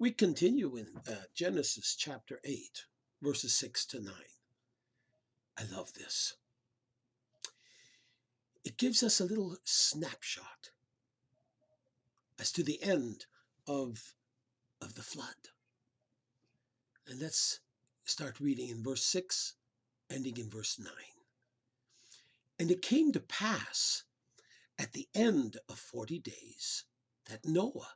We continue in Genesis chapter 8, verses 6 to 9. I love this. It gives us a little snapshot as to the end of, of the flood. And let's start reading in verse 6, ending in verse 9. And it came to pass at the end of 40 days that Noah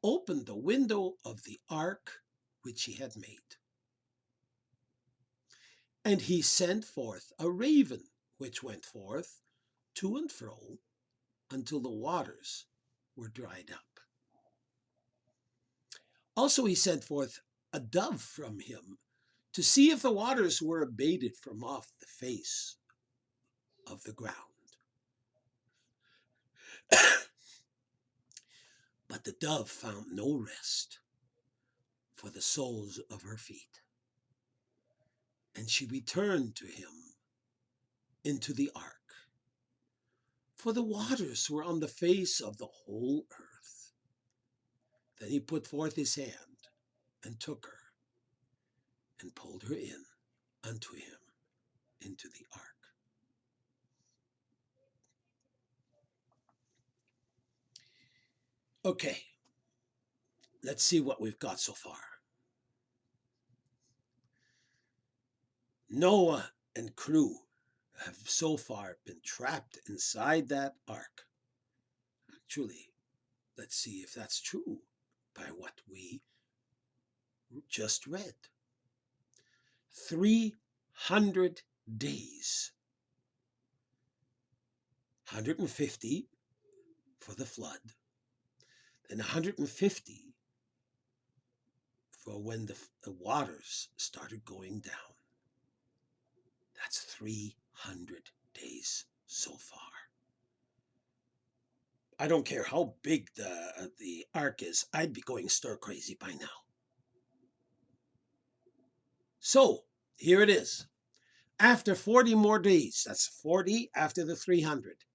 opened the window of the ark which he had made. And he sent forth a raven, which went forth to and fro until the waters were dried up. Also he sent forth a dove from him to see if the waters were abated from off the face of the ground. But the dove found no rest for the soles of her feet. And she returned to him into the ark, for the waters were on the face of the whole earth. Then he put forth his hand and took her and pulled her in unto him into the ark. Okay, let's see what we've got so far. Noah and crew have so far been trapped inside that ark. Actually, let's see if that's true by what we just read. 300 days. 150 for the flood, and 150 for when the waters started going down. That's 300 days so far. I don't care how big the ark is, I'd be going stir crazy by now. So here it is. After 40 more days, that's 40 after the 300,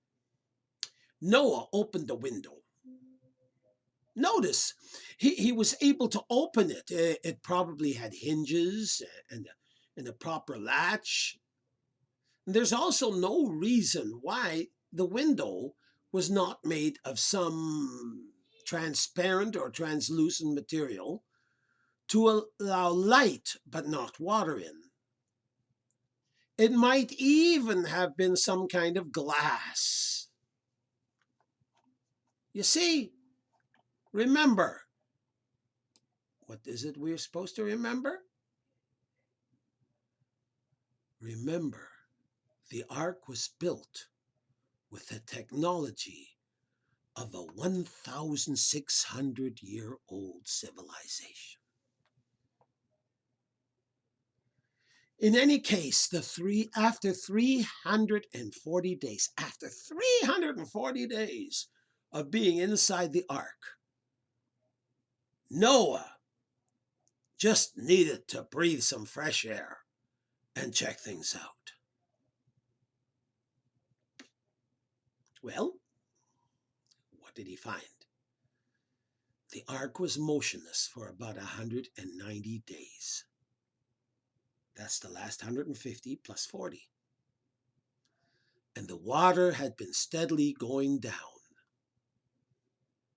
Noah opened the window. Notice, he was able to open it. It probably had hinges and a proper latch. There's also no reason why the window was not made of some transparent or translucent material to allow light but not water in. It might even have been some kind of glass. You see, remember, what is it we're supposed to remember? Remember, the ark was built with the technology of a 1,600-year-old civilization. In any case, after 340 days of being inside the ark, Noah just needed to breathe some fresh air and check things out. Well, what did he find? The ark was motionless for about 190 days. That's the last 150 plus 40. And the water had been steadily going down.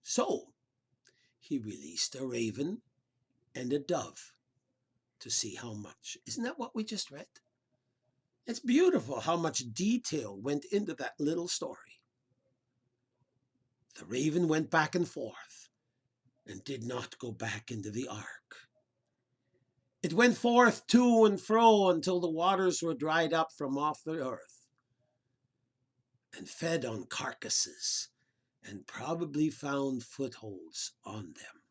So he released a raven and a dove to see how much. Isn't that what we just read? It's beautiful how much detail went into that little story. The raven went back and forth and did not go back into the ark. It went forth to and fro until the waters were dried up from off the earth and fed on carcasses and probably found footholds on them.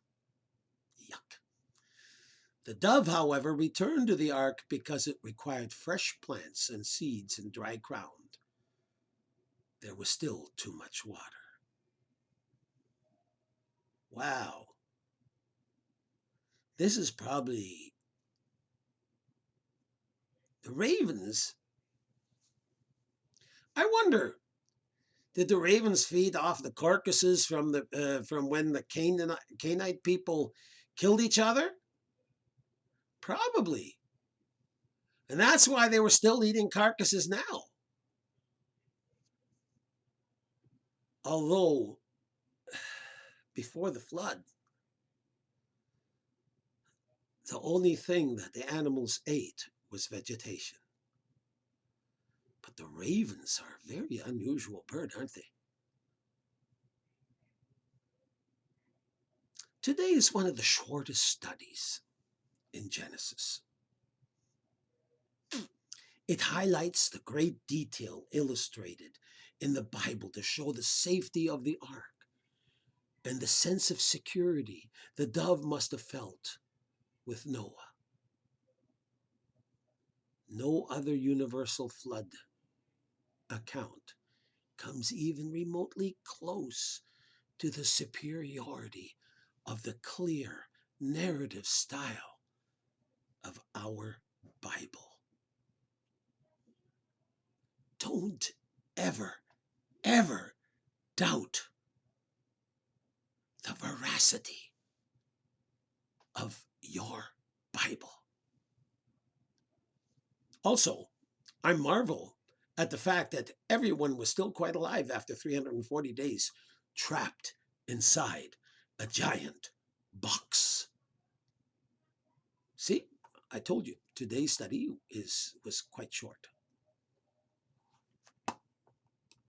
Yuck. The dove, however, returned to the ark because it required fresh plants and seeds in dry ground. There was still too much water. Wow. This is probably the ravens. I wonder, did the ravens feed off the carcasses from when the Canaanite people Killed each other? Probably. And that's why they were still eating carcasses now. Although, before the flood, the only thing that the animals ate was vegetation. But the ravens are a very unusual bird, aren't they? Today is one of the shortest studies in Genesis. It highlights the great detail illustrated in the Bible to show the safety of the ark and the sense of security the dove must have felt with Noah. No other universal flood account comes even remotely close to the superiority of the clear narrative style of our Bible. Don't ever, ever doubt the veracity of your Bible. Also, I marvel at the fact that everyone was still quite alive after 340 days, trapped inside a giant box. See, I told you today's study was quite short.